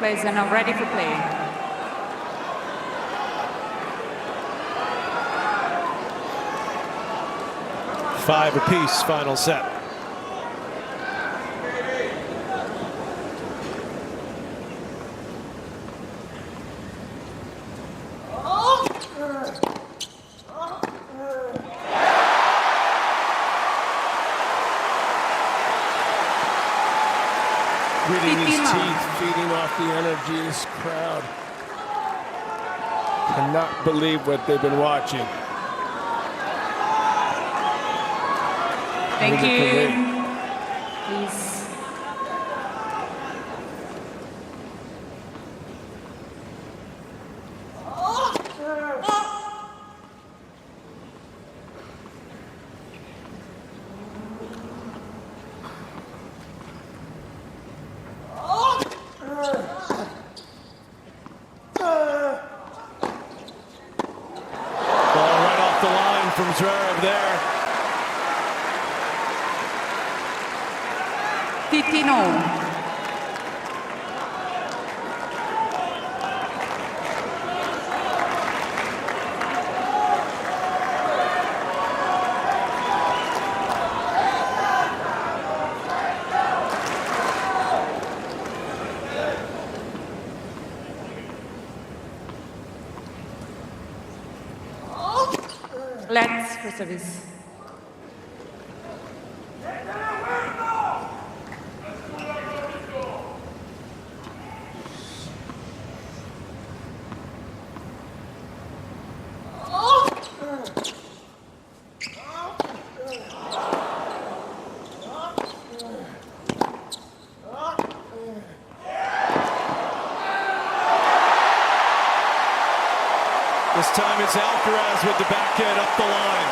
Players are now ready for play. 5 apiece, final set. Gritting his teeth, feeding off the energy of this crowd. Cannot believe what they've been watching. Thank you. Please. From Zverev there. 15-0. Let's for service. This time it's Alcaraz with the backhand up the line.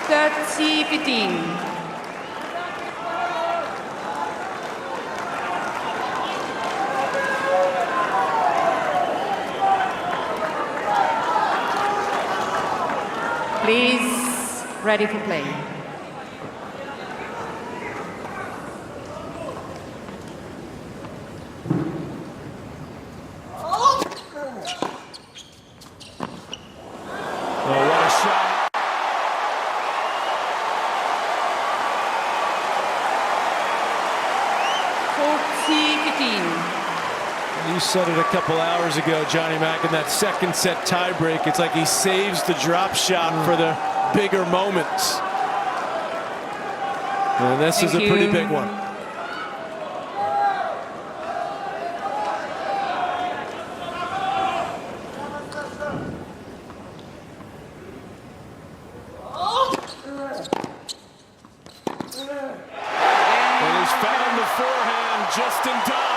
$30-15. Please, ready for play. You said it a couple hours ago, Johnny Mack, in that second set tiebreak. It's like he saves the drop shot for the bigger moments. And this is a pretty big one. And he's found the forehand just in time.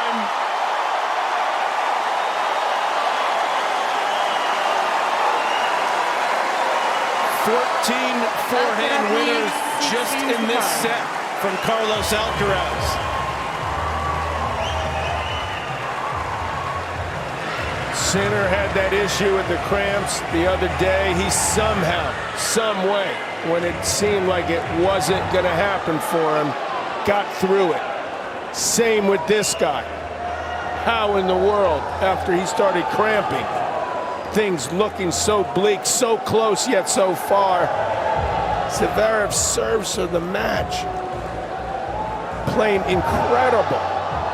Forehand winners just in this set from Carlos Alcaraz. Sinner had that issue with the cramps the other day. He somehow, some way, when it seemed like it wasn't going to happen for him, got through it. Same with this guy. How in the world, after he started cramping, things looking so bleak, so close yet so far. Zverev serves for the match. Playing incredible,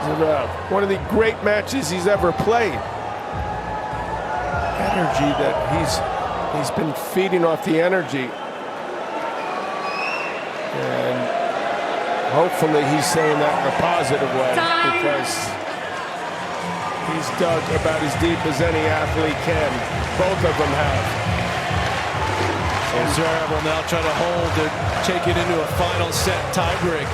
Zverev. One of the great matches he's ever played. Energy that he's been feeding off the energy. And hopefully he's saying that in a positive way, because he's dug about as deep as any athlete can. Both of them have. And Zverev will now try to hold to take it into a final set tiebreak.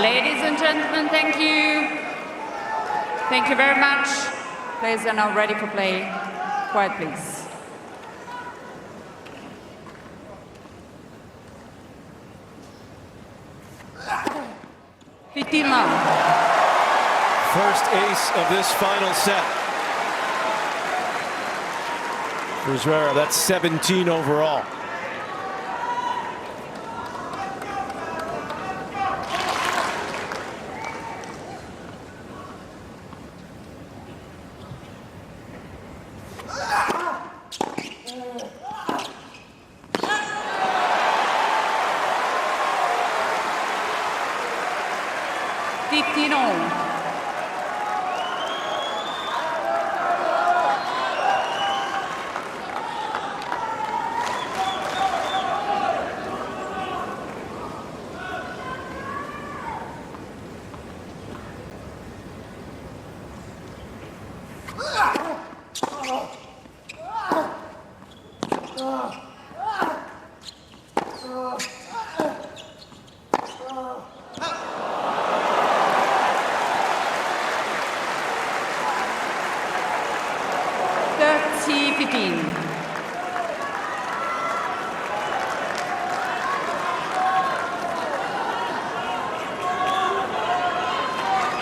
Ladies and gentlemen, thank you. Thank you very much. Players are now ready for play. Quiet, please. First ace of this final set. For Zverev, that's 17 overall.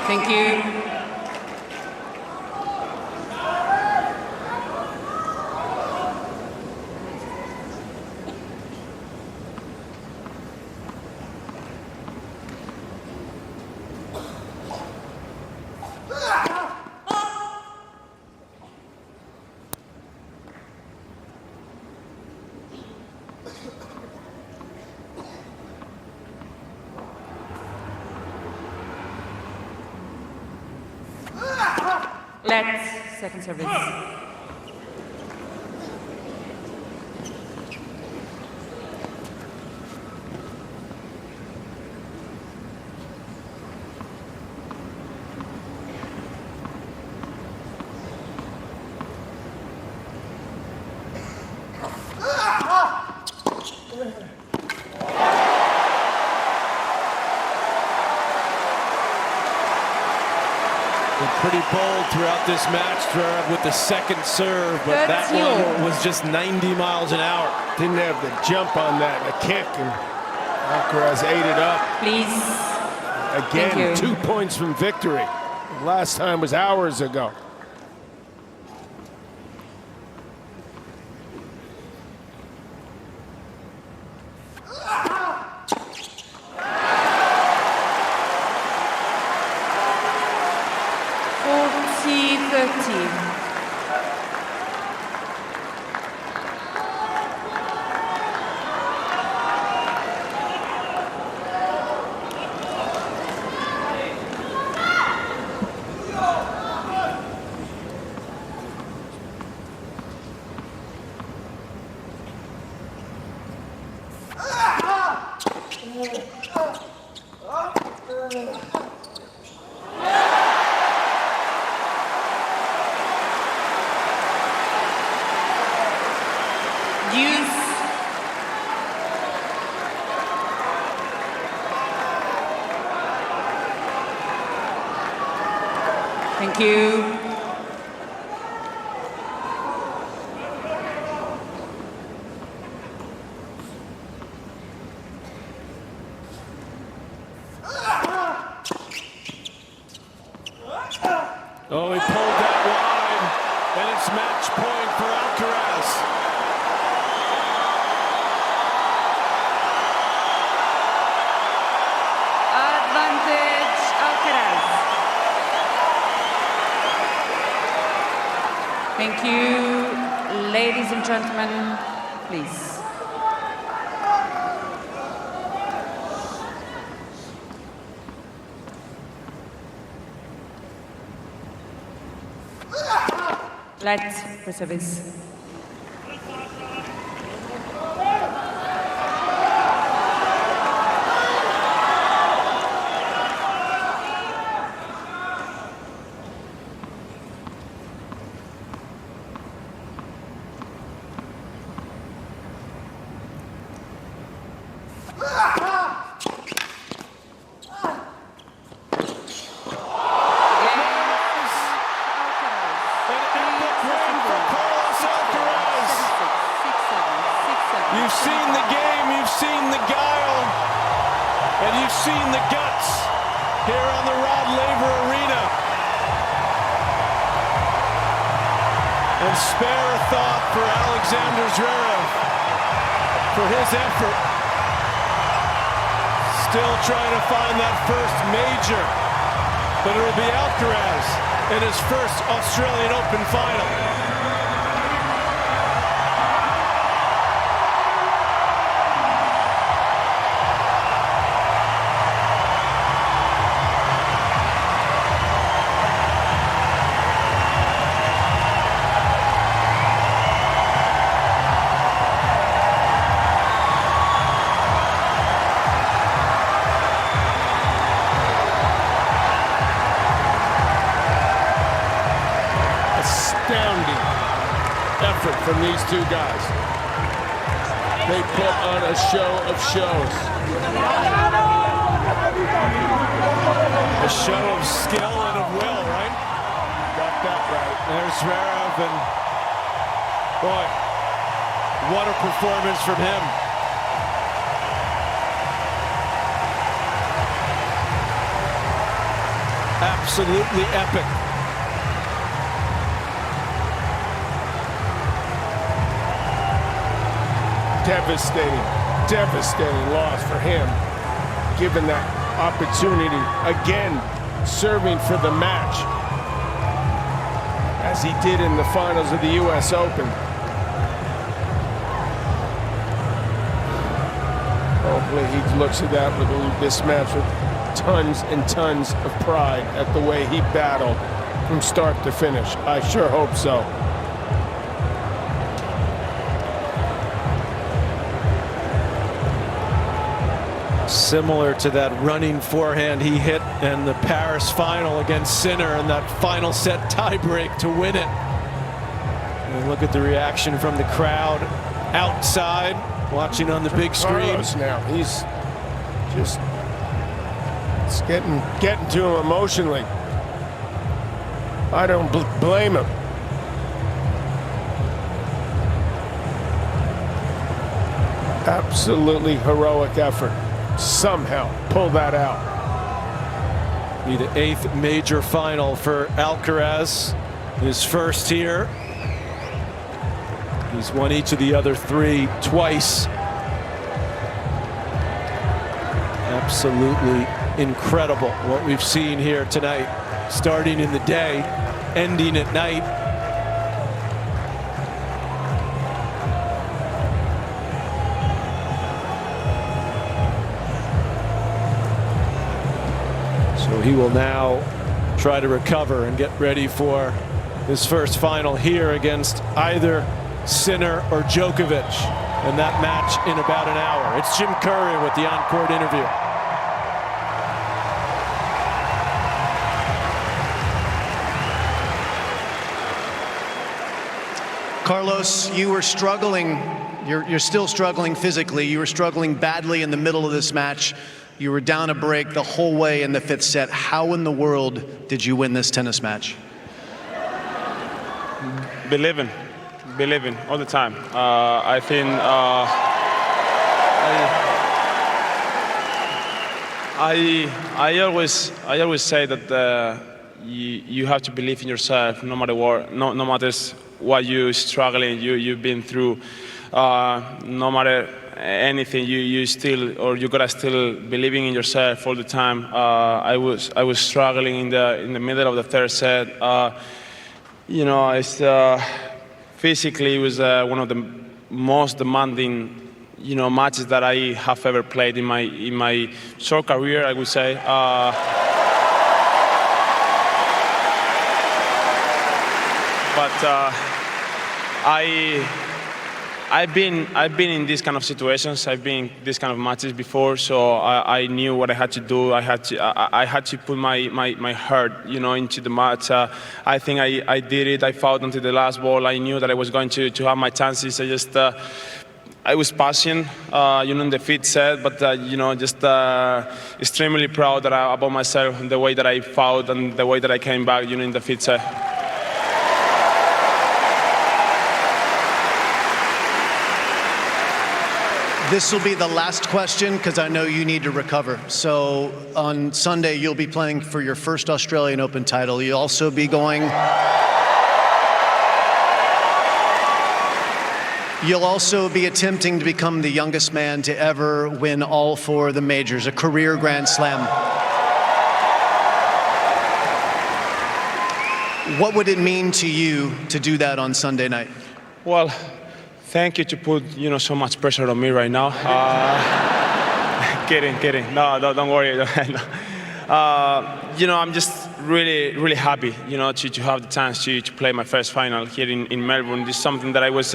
Thank you. Let's second service. Pretty bold throughout this match, Zverev, with the second serve, but that one was just 90 miles an hour. Didn't have the jump on that, the kick, and Alcaraz ate it up. Please. Again, 2 points from victory. The last time was hours ago. Thank you. Oh, he pulled that wide, and it's match point for Alcaraz. Advantage, Alcaraz. Thank you. Ladies and gentlemen, please. Let's for service. the game, you've seen the guile, and you've seen the guts here on the Rod Laver Arena. And spare a thought for Alexander Zverev for his effort. Still trying to find that first major, but it'll be Alcaraz in his first Australian Open final. Astounding effort from these two guys. They put on a show of shows. A show of skill and of will, right? Got that right. There's Zverev, and boy, what a performance from him. Absolutely epic. Devastating loss for him, given that opportunity, again, serving for the match, as he did in the finals of the US Open. Hopefully he looks at that with this match with tons and tons of pride at the way he battled from start to finish. I sure hope so. Similar to that running forehand he hit in the Paris final against Sinner in that final set tiebreak to win it. And look at the reaction from the crowd outside, watching on the big screen. Carlos now, he's just getting to him emotionally. I don't blame him. Absolutely heroic effort. Somehow pull that out. Be the 8th major final for Alcaraz, his first here. He's won each of the other 3 twice. Absolutely incredible what we've seen here tonight, starting in the day, ending at night. So he will now try to recover and get ready for his first final here against either Sinner or Djokovic, and that match in about an hour. It's Jim Curry with the on-court interview. Carlos, you were struggling. You're still struggling physically. You were struggling badly in the middle of this match. You were down a break the whole way in the 5th set. How in the world did you win this tennis match? Believing all the time. I think I always say that you have to believe in yourself, no matter what, no matters what you're struggling, you've been through, no matter anything, you gotta still believing in yourself all the time. I was struggling in the middle of the 3rd set. You know, it's physically it was one of the most demanding, you know, matches that I have ever played in my short career, I would say. But I've been in these kind of situations. I've been in these kind of matches before, so I knew what I had to do. I had to put my heart, you know, into the match. I think I did it. I fought until the last ball. I knew that I was going to have my chances. I was passionate, you know, in the 5th set, but you know, just extremely proud about myself and the way that I fought and the way that I came back, you know, in the 5th set. This will be the last question because I know you need to recover. So on Sunday, you'll be playing for your first Australian Open title. You'll also be going... You'll also be attempting to become the youngest man to ever win all 4 of the majors, a career Grand Slam. What would it mean to you to do that on Sunday night? Well, thank you to put so much pressure on me right now. Kidding. No, don't worry. I'm just really happy, to have the chance to play my first final here in Melbourne. This is something that I was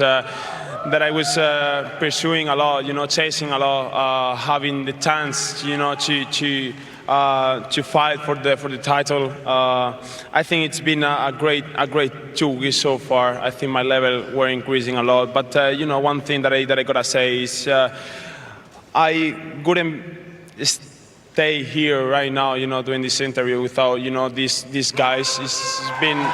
pursuing a lot, chasing a lot, having the chance, to fight for the title. I think it's been a great 2 weeks so far. I think my level were increasing a lot. But one thing that I gotta say is I couldn't stay here right now, doing this interview without these guys. It's been.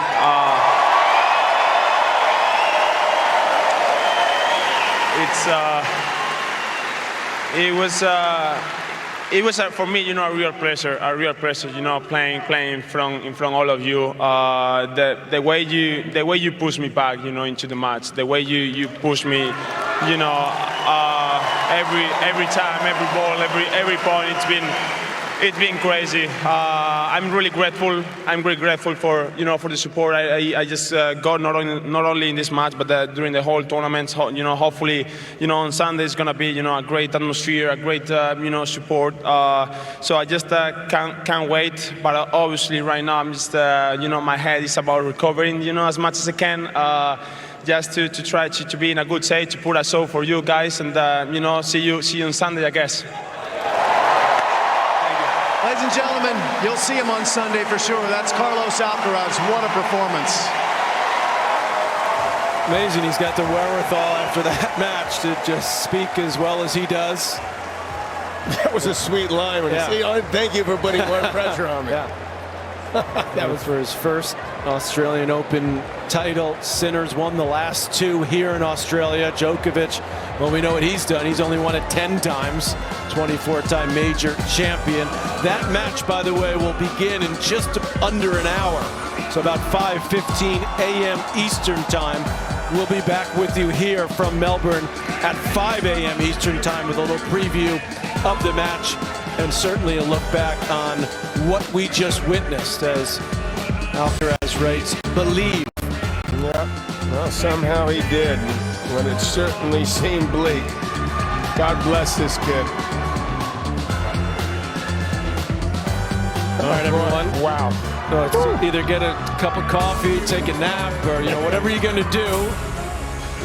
It was for me, a real pleasure, playing in front all of you. The way you push me back, into the match, the way you push me, every time, every ball, every point, it's been crazy. I'm really grateful. I'm really grateful for for the support I just got not only in this match but during the whole tournament. Hopefully on Sunday it's gonna be a great atmosphere, a great support. So I just can't wait. But obviously right now I'm just my head is about recovering as much as I can. Just to try to be in a good state, to put a show for you guys, and see you on Sunday, I guess. Ladies and gentlemen, you'll see him on Sunday for sure. That's Carlos Alcaraz. What a performance. Amazing. He's got the wherewithal after that match to just speak as well as he does. That was a sweet line. When he said, thank you for putting more pressure on me. Yeah. That was for his first Australian Open title. Sinner's won the last 2 here in Australia. Djokovic, well, we know what he's done. He's only won it 10 times. 24-time major champion. That match, by the way, will begin in just under an hour. So about 5:15 a.m. Eastern time. We'll be back with you here from Melbourne at 5 a.m. Eastern time with a little preview of the match and certainly a look back on what we just witnessed as Alcaraz writes, believe. Yeah, well, somehow he did when it certainly seemed bleak. God bless this kid. All right, everyone. Wow. So either get a cup of coffee, take a nap, or whatever you're going to do.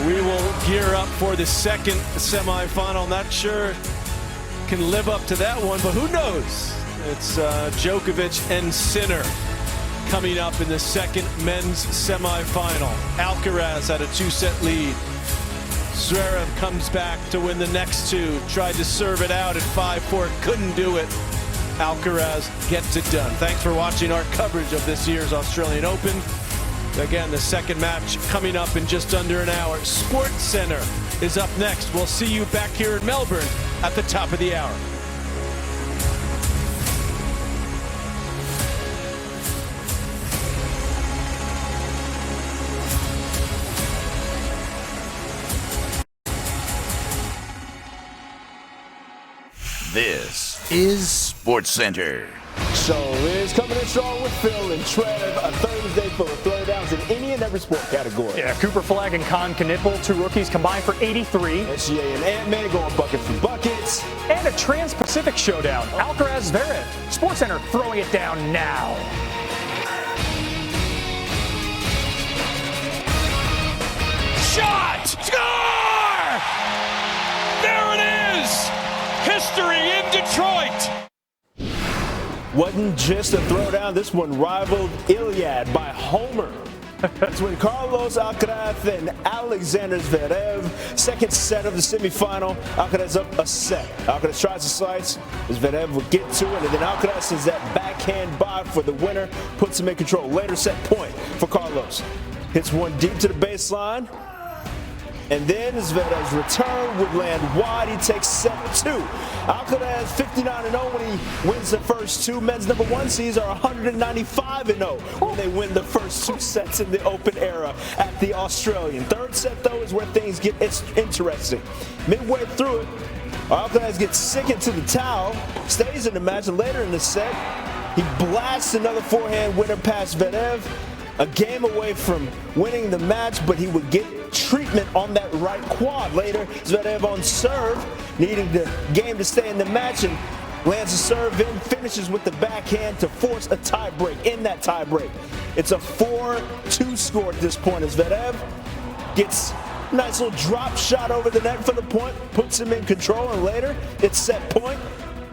We will gear up for the second semifinal. Not sure can live up to that one, but who knows? It's Djokovic and Sinner coming up in the second men's semifinal. Alcaraz had a 2-set lead. Zverev comes back to win the next 2. Tried to serve it out at 5-4, couldn't do it. Alcaraz gets it done. Thanks for watching our coverage of this year's Australian Open. Again, the second match coming up in just under an hour. Sports Center is up next. We'll see you back here in Melbourne at the top of the hour. This is SportsCenter. So is coming in strong with Phil and Trev. A Thursday full of throwdowns in any and every sport category. Yeah, Cooper Flag and Con Knipple, 2 rookies combined for 83. SGA and Ant-Man going bucket for buckets. And a Trans-Pacific showdown. Alcaraz Zverev. SportsCenter throwing it down now. Shot! Score! There it is! History in Detroit! Wasn't just a throwdown, this one rivaled Iliad by Homer. That's when Carlos Alcaraz and Alexander Zverev, second set of the semifinal. Alcaraz up a set. Alcaraz tries to slice. Zverev will get to it, and then Alcaraz sends that backhand by for the winner, puts him in control. Later set point for Carlos. Hits one deep to the baseline. And then Zverev's return would land wide. He takes set 2. Alcaraz 59-0 when he wins the first 2. Men's number 1 seeds are 195-0 when they win the first 2 sets in the Open era at the Australian. Third set, though, is where things get interesting. Midway through it, Alcaraz gets sick into the towel, stays in the match, and later in the set, he blasts another forehand winner past Zverev. A game away from winning the match, but he would get treatment on that right quad. Later, Zverev on serve, needing the game to stay in the match, and lands a serve in, finishes with the backhand to force a tiebreak. In that tiebreak, it's a 4-2 score at this point as Zverev gets a nice little drop shot over the net for the point, puts him in control, and later it's set point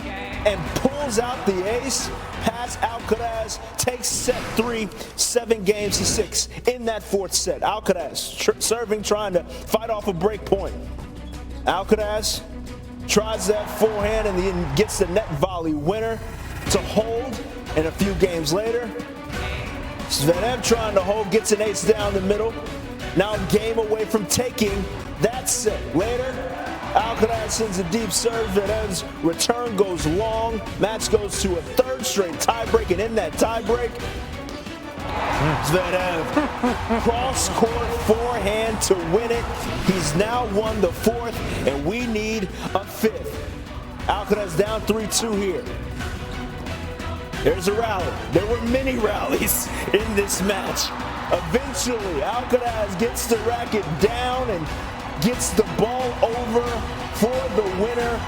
and pulls out the ace past Alcaraz, takes set 3, 7-6 in that 4th set. Alcaraz serving, trying to fight off a break point. Alcaraz tries that forehand and then gets the net volley winner to hold. And a few games later, Zverev trying to hold, gets an ace down the middle. Now a game away from taking that set. Later, Alcaraz sends a deep serve. Zverev's return goes long. Match goes to a 3rd straight tiebreak, and in that tiebreak, Zverev cross-court forehand to win it. He's now won the 4th, and we need a 5th. Alcaraz down 3-2 here. There's a rally. There were many rallies in this match. Eventually, Alcaraz gets the racket down and gets the ball over for the winner.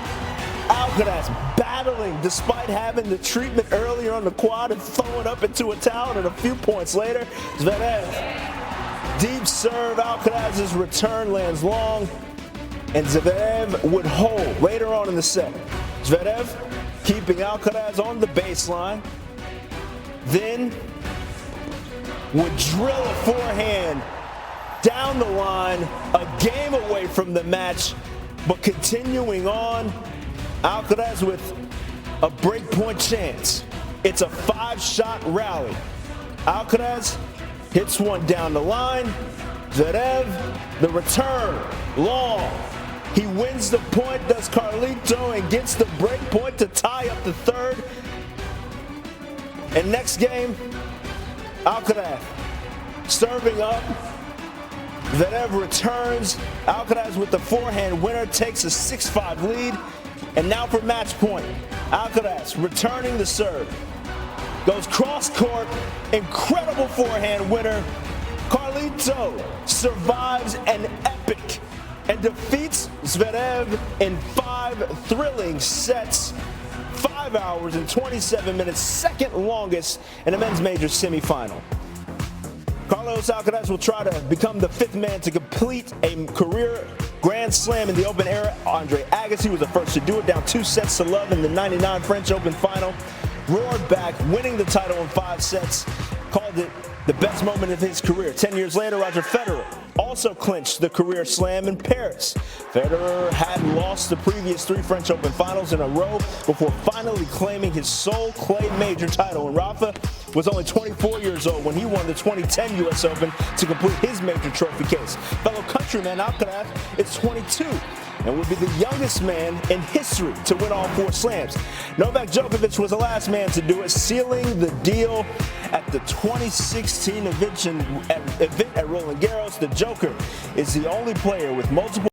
Alcaraz battling despite having the treatment earlier on the quad and throwing up into a towel, and a few points later, Zverev, deep serve. Alcaraz's return lands long, and Zverev would hold later on in the set. Zverev keeping Alcaraz on the baseline, then would drill a forehand down the line, a game away from the match, but continuing on, Alcaraz with a breakpoint chance. It's a 5-shot rally. Alcaraz hits one down the line. Zverev, the return, long. He wins the point, does Carlito, and gets the breakpoint to tie up the 3rd. And next game, Alcaraz serving up. Zverev returns. Alcaraz with the forehand winner takes a 6-5 lead. And now for match point. Alcaraz returning the serve. Goes cross court. Incredible forehand winner. Carlito survives an epic and defeats Zverev in 5 thrilling sets. 5 hours and 27 minutes, 2nd longest in a men's major semifinal. Carlos Alcaraz will try to become the 5th man to complete a career Grand Slam in the Open era. Andre Agassi was the first to do it, down 2-0 in the '99 French Open final. Roared back, winning the title in 5 sets. Called it the best moment of his career. 10 years later, Roger Federer also clinched the career slam in Paris. Federer had lost the previous 3 French Open finals in a row before finally claiming his sole clay major title. And Rafa was only 24 years old when he won the 2010 U.S. Open to complete his major trophy case. Fellow countryman Alcaraz is 22 and would be the youngest man in history to win all 4 slams. Novak Djokovic was the last man to do it, sealing the deal at the 2016 event at Roland Garros. The Joker is the only player with multiple